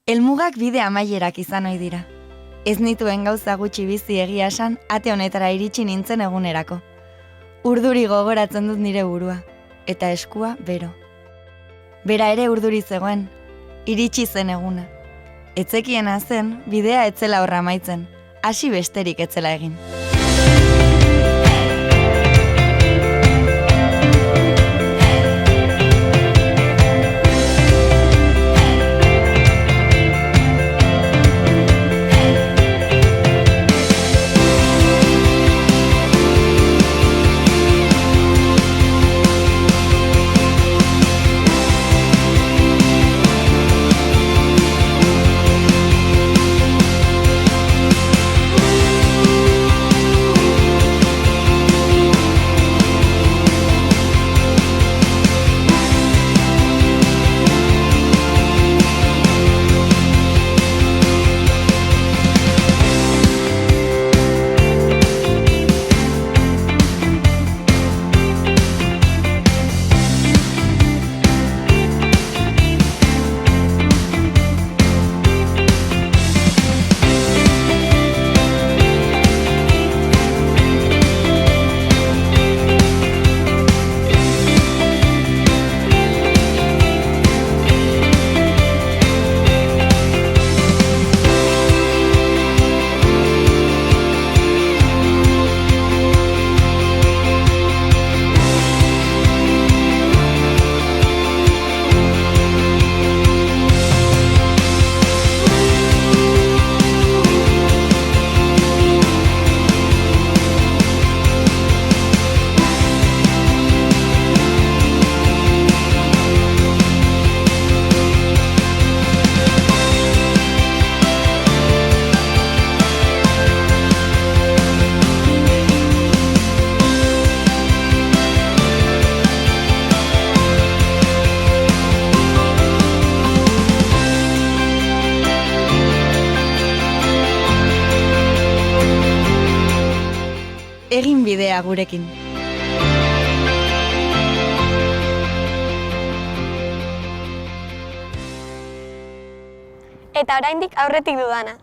Helmugak bide amaierak izan ohi dira. Ez nituen gauza gutxi bizi egia esan ate honetara iritsi nintzen egunerako. Urduri gogoratzen dut nire burua, eta eskua bero. Bera ere urduri zegoen, iritsi zen eguna. Etzekiena zen, bidea etzela horra amaitzen, hasi besterik etzela egin. Egin bidea gurekin. Eta oraindik aurretik dudana.